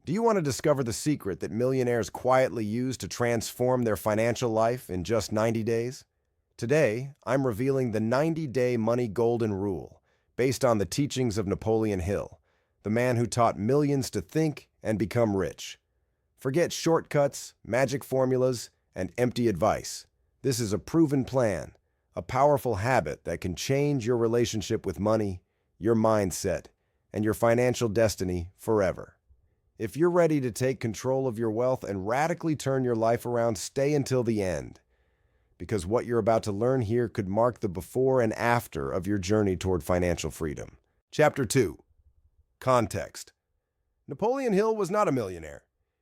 Do you want to discover the secret that millionaires quietly use to transform their financial life in just 90 days? Today, I'm revealing the 90-day money golden rule, based on the teachings of Napoleon Hill, the man who taught millions to think and become rich. Forget shortcuts, magic formulas, and empty advice. This is a proven plan, a powerful habit that can change your relationship with money, your mindset, and your financial destiny forever. If you're ready to take control of your wealth and radically turn your life around, stay until the end, because what you're about to learn here could mark the before and after of your journey toward financial freedom. Chapter 2. Context. Napoleon Hill was not a millionaire.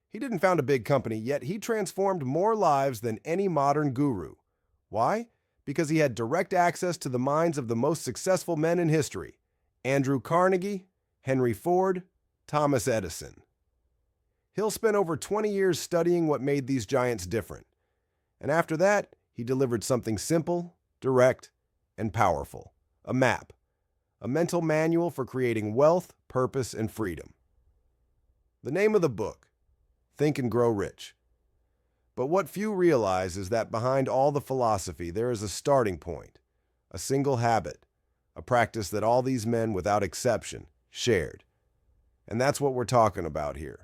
He didn't found a big company, yet he transformed more lives than any modern guru. Why? Because he had direct access to the minds of the most successful men in history: Andrew Carnegie, Henry Ford, Thomas Edison. Hill spent over 20 years studying what made these giants different. And after that, he delivered something simple, direct, and powerful: a map, a mental manual for creating wealth, purpose, and freedom. The name of the book: Think and Grow Rich. But what few realize is that behind all the philosophy, there is a starting point, a single habit, a practice that all these men, without exception, shared. And that's what we're talking about here.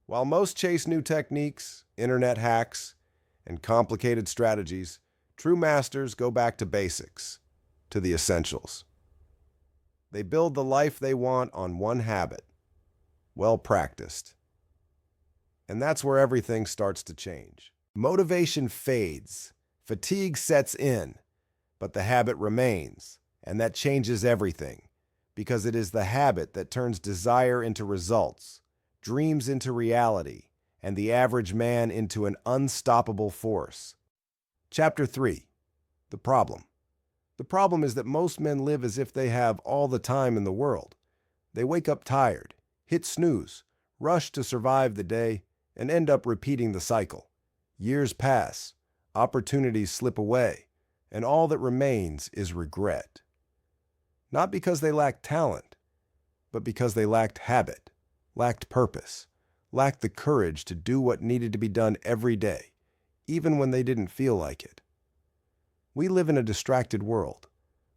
While most chase new techniques, internet hacks, and complicated strategies, true masters go back to basics, to the essentials. They build the life they want on one habit, well practiced. And that's where everything starts to change. Motivation fades, fatigue sets in, but the habit remains, and that changes everything, because it is the habit that turns desire into results, dreams into reality, and the average man into an unstoppable force. Chapter 3. The problem. The problem is that most men live as if they have all the time in the world. They wake up tired, hit snooze, rush to survive the day, and end up repeating the cycle. Years pass, opportunities slip away, and all that remains is regret. Not because they lacked talent, but because they lacked habit, lacked purpose, lacked the courage to do what needed to be done every day, even when they didn't feel like it. We live in a distracted world.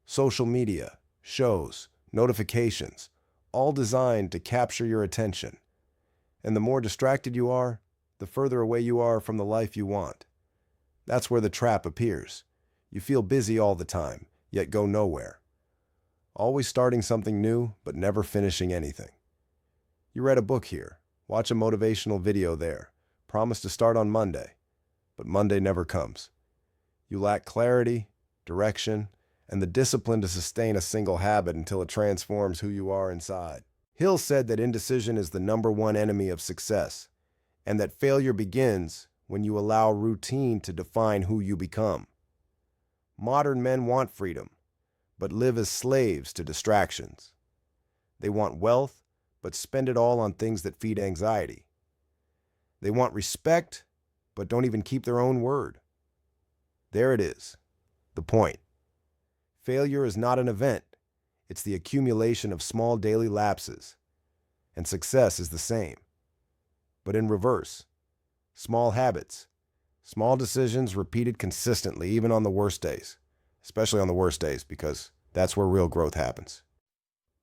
Social media, shows, notifications, all designed to capture your attention. And the more distracted you are, the further away you are from the life you want. That's where the trap appears. You feel busy all the time, yet go nowhere. Always starting something new, but never finishing anything. You read a book here, watch a motivational video there, promise to start on Monday, but Monday never comes. You lack clarity, direction, and the discipline to sustain a single habit until it transforms who you are inside. Hill said that indecision is the #1 enemy of success, and that failure begins when you allow routine to define who you become. Modern men want freedom, but live as slaves to distractions. They want wealth, but spend it all on things that feed anxiety. They want respect, but don't even keep their own word. There it is, the point. Failure is not an event. It's the accumulation of small daily lapses. And success is the same, but in reverse. Small habits, small decisions repeated consistently, even on the worst days, especially on the worst days, because that's where real growth happens.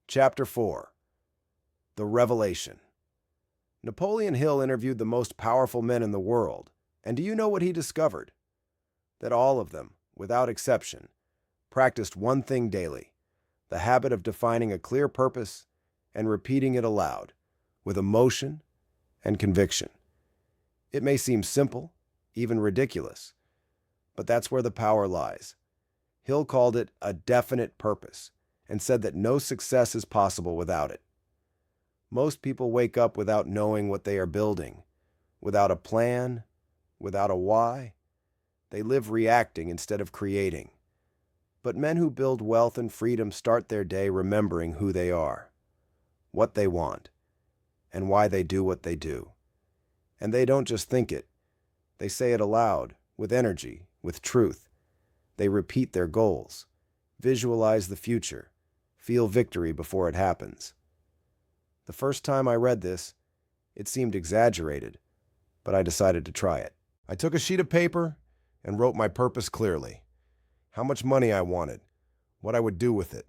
Chapter 4. The Revelation. Napoleon Hill interviewed the most powerful men in the world, and do you know what he discovered? That all of them, without exception, practiced one thing daily: the habit of defining a clear purpose and repeating it aloud, with emotion and conviction. It may seem simple, even ridiculous, but that's where the power lies. Hill called it a definite purpose, and said that no success is possible without it. Most people wake up without knowing what they are building, without a plan, without a why. They live reacting instead of creating. But men who build wealth and freedom start their day remembering who they are, what they want, and why they do what they do. And they don't just think it. They say it aloud, with energy, with truth. They repeat their goals, visualize the future, feel victory before it happens. The first time I read this, It seemed exaggerated, but I decided to try it. I took a sheet of paper and wrote my purpose clearly. How much money I wanted, what I would do with it,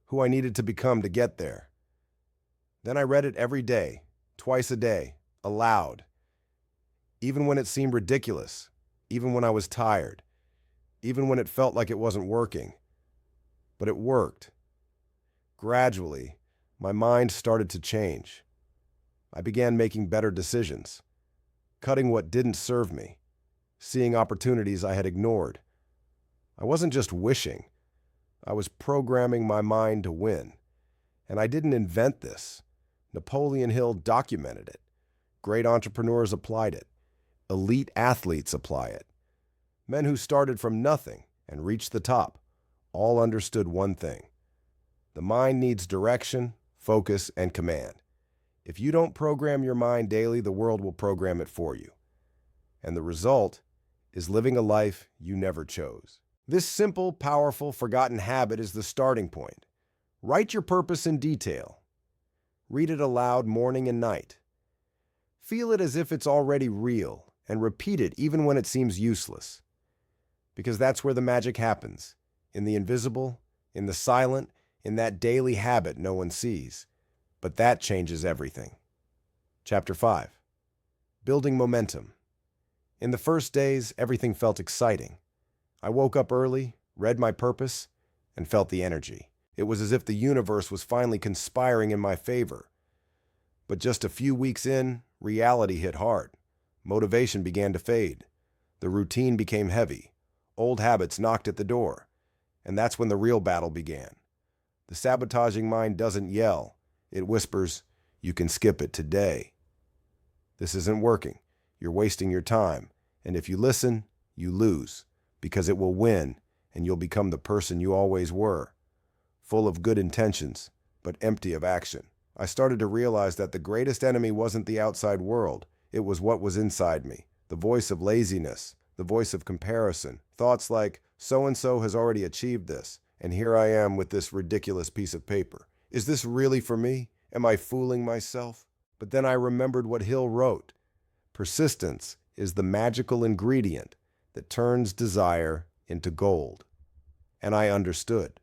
who I needed to become to get there. Then I read it every day, twice a day, aloud. Even when it seemed ridiculous, even when I was tired, even when it felt like it wasn't working. But it worked. Gradually, my mind started to change. I began making better decisions, cutting what didn't serve me, seeing opportunities I had ignored. I wasn't just wishing, I was programming my mind to win. And I didn't invent this. Napoleon Hill documented it. Great entrepreneurs applied it. Elite athletes apply it. Men who started from nothing and reached the top all understood one thing. The mind needs direction, focus, and command. If you don't program your mind daily, the world will program it for you. And the result is living a life you never chose. This simple, powerful, forgotten habit is the starting point. Write your purpose in detail. Read it aloud morning and night. Feel it as if it's already real, and repeat it even when it seems useless. Because that's where the magic happens, in the invisible, in the silent, in that daily habit no one sees. But that changes everything. Chapter 5. Building momentum. In the first days, everything felt exciting. I woke up early, read my purpose, and felt the energy. It was as if the universe was finally conspiring in my favor. But just a few weeks in, reality hit hard. Motivation began to fade. The routine became heavy. Old habits knocked at the door. And that's when the real battle began. The sabotaging mind doesn't yell. It whispers, "You can skip it today. This isn't working. You're wasting your time. And if you listen, you lose. Because it will win, and you'll become the person you always were. Full of good intentions, but empty of action." I started to realize that the greatest enemy wasn't the outside world. It was what was inside me. The voice of laziness, the voice of comparison. Thoughts like, so-and-so has already achieved this, and here I am with this ridiculous piece of paper. Is this really for me? Am I fooling myself? But then I remembered what Hill wrote. Persistence is the magical ingredient that turns desire into gold. And I understood.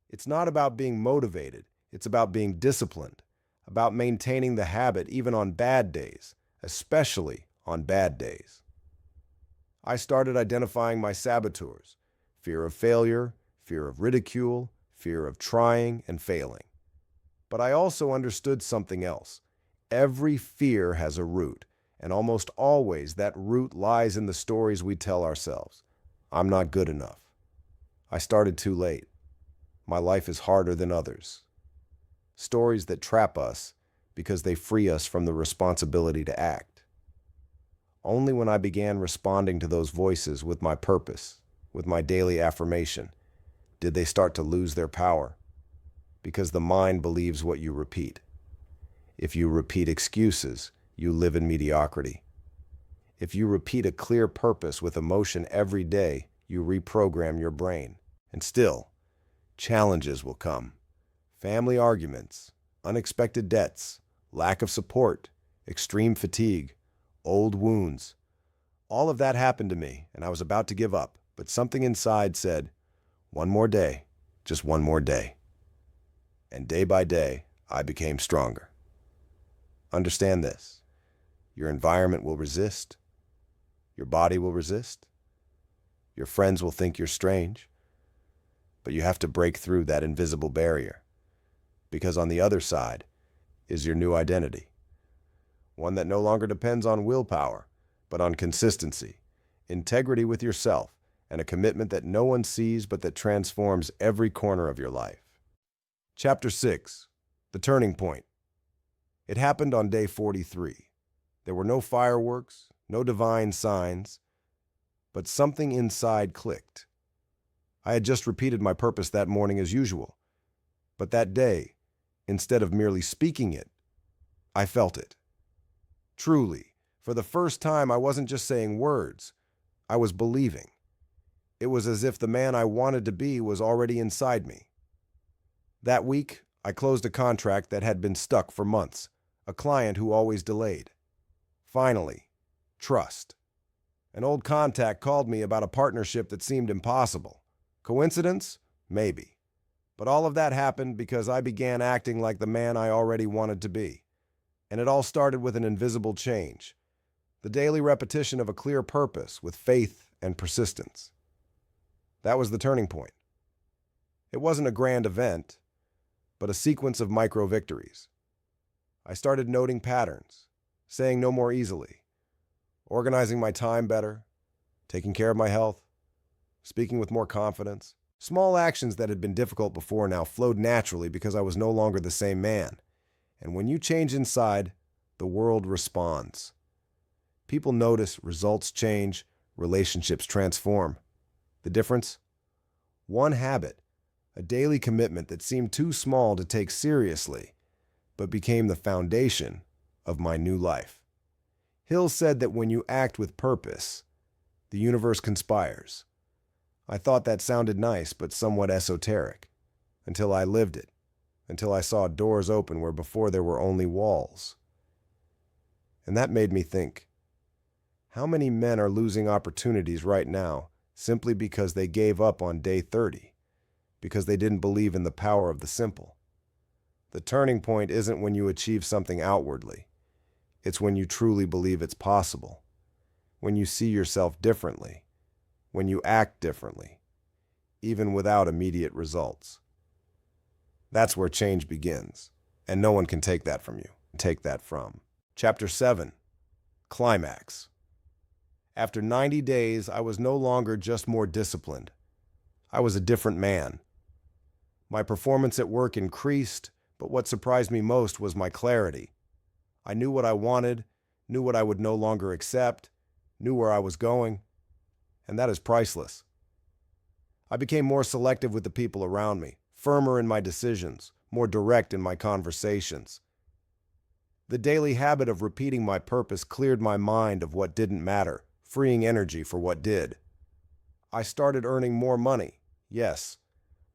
It's not about being motivated. It's about being disciplined, about maintaining the habit even on bad days, especially on bad days. I started identifying my saboteurs: fear of failure, fear of ridicule, fear of trying and failing. But I also understood something else. Every fear has a root, and almost always that root lies in the stories we tell ourselves. I'm not good enough. I started too late. My life is harder than others. Stories that trap us because they free us from the responsibility to act. Only when I began responding to those voices with my purpose, with my daily affirmation, did they start to lose their power. Because the mind believes what you repeat. If you repeat excuses, you live in mediocrity. If you repeat a clear purpose with emotion every day, you reprogram your brain. And still, challenges will come. Family arguments, unexpected debts, lack of support, extreme fatigue, old wounds. All of that happened to me, and I was about to give up, but something inside said, one more day, just one more day. And day by day, I became stronger. Understand this. Your environment will resist. Your body will resist. Your friends will think you're strange. But you have to break through that invisible barrier. Because on the other side is your new identity. One that no longer depends on willpower, but on consistency, integrity with yourself, and a commitment that no one sees but that transforms every corner of your life. Chapter 6. The Turning Point. It happened on day 43. There were no fireworks, no divine signs, but something inside clicked. I had just repeated my purpose that morning as usual, but that day, instead of merely speaking it, I felt it. Truly, for the first time, I wasn't just saying words, I was believing. It was as if the man I wanted to be was already inside me. That week, I closed a contract that had been stuck for months, A client who always delayed. Finally, trust. An old contact called me about a partnership that seemed impossible. Coincidence? Maybe. But all of that happened because I began acting like the man I already wanted to be. And it all started with an invisible change. The daily repetition of a clear purpose with faith and persistence. That was the turning point. It wasn't a grand event, but a sequence of micro-victories. I started noting patterns, saying no more easily, organizing my time better, taking care of my health, speaking with more confidence. Small actions that had been difficult before now flowed naturally because I was no longer the same man. And when you change inside, the world responds. People notice, results change, relationships transform. The difference? One habit, a daily commitment that seemed too small to take seriously, but became the foundation of my new life. Hill said that when you act with purpose, the universe conspires. I thought that sounded nice, but somewhat esoteric, until I lived it, until I saw doors open where before there were only walls. And that made me think, how many men are losing opportunities right now simply because they gave up on day 30, because they didn't believe in the power of the simple? The turning point isn't when you achieve something outwardly. It's when you truly believe it's possible, when you see yourself differently, when you act differently, even without immediate results. That's where change begins, and no one can take that from you. Take that from. Chapter 7, Climax. After 90 days, I was no longer just more disciplined. I was a different man. My performance at work increased, but what surprised me most was my clarity. I knew what I wanted, knew what I would no longer accept, knew where I was going, and that is priceless. I became more selective with the people around me, firmer in my decisions, more direct in my conversations. The daily habit of repeating my purpose cleared my mind of what didn't matter, freeing energy for what did. I started earning more money, yes,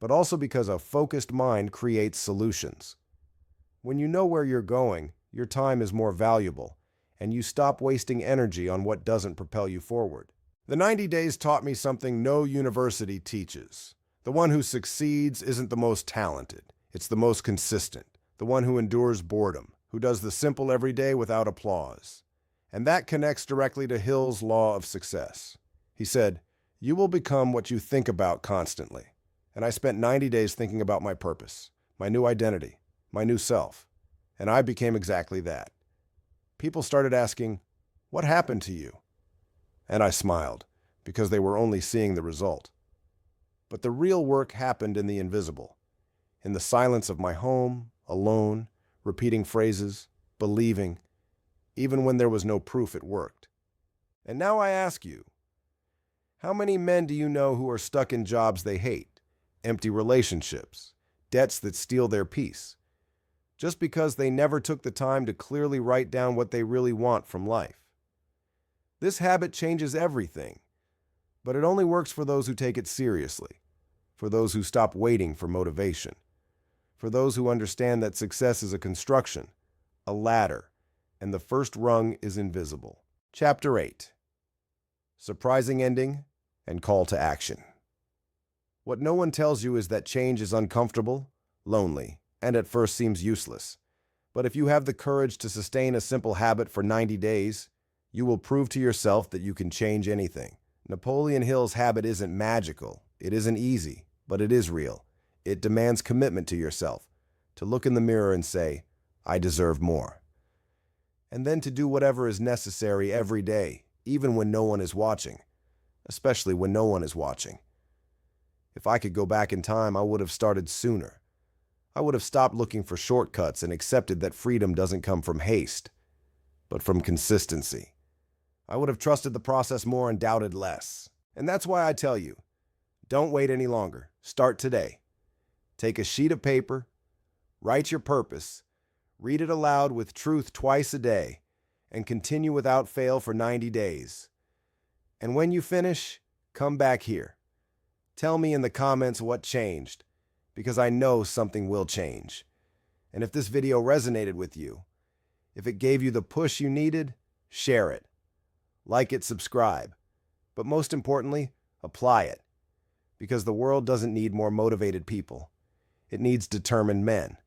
but also because a focused mind creates solutions. When you know where you're going, your time is more valuable, and you stop wasting energy on what doesn't propel you forward. The 90 days taught me something no university teaches. The one who succeeds isn't the most talented. It's the most consistent, the one who endures boredom, who does the simple every day without applause. And that connects directly to Hill's law of success. He said, "You will become what you think about constantly." And I spent 90 days thinking about my purpose, my new identity, my new self. And I became exactly that. People started asking, "What happened to you?" And I smiled, because they were only seeing the result. But the real work happened in the invisible, in the silence of my home, alone, repeating phrases, believing, even when there was no proof it worked. And now I ask you, how many men do you know who are stuck in jobs they hate, empty relationships, debts that steal their peace, just because they never took the time to clearly write down what they really want from life? This habit changes everything, but it only works for those who take it seriously, for those who stop waiting for motivation, for those who understand that success is a construction, a ladder, and the first rung is invisible. Chapter 8, Surprising Ending and Call to Action. What no one tells you is that change is uncomfortable, lonely, and at first seems useless. But if you have the courage to sustain a simple habit for 90 days, you will prove to yourself that you can change anything. Napoleon Hill's habit isn't magical, it isn't easy, but it is real. It demands commitment to yourself, to look in the mirror and say, "I deserve more." And then to do whatever is necessary every day, even when no one is watching, especially when no one is watching. If I could go back in time, I would have started sooner. I would have stopped looking for shortcuts and accepted that freedom doesn't come from haste, but from consistency. I would have trusted the process more and doubted less. And that's why I tell you, don't wait any longer. Start today. Take a sheet of paper, write your purpose, read it aloud with truth twice a day, and continue without fail for 90 days. And when you finish, come back here. Tell me in the comments what changed, because I know something will change. And if this video resonated with you, If it gave you the push you needed, share it. Like it, subscribe. But most importantly, apply it. Because the world doesn't need more motivated people. It needs determined men.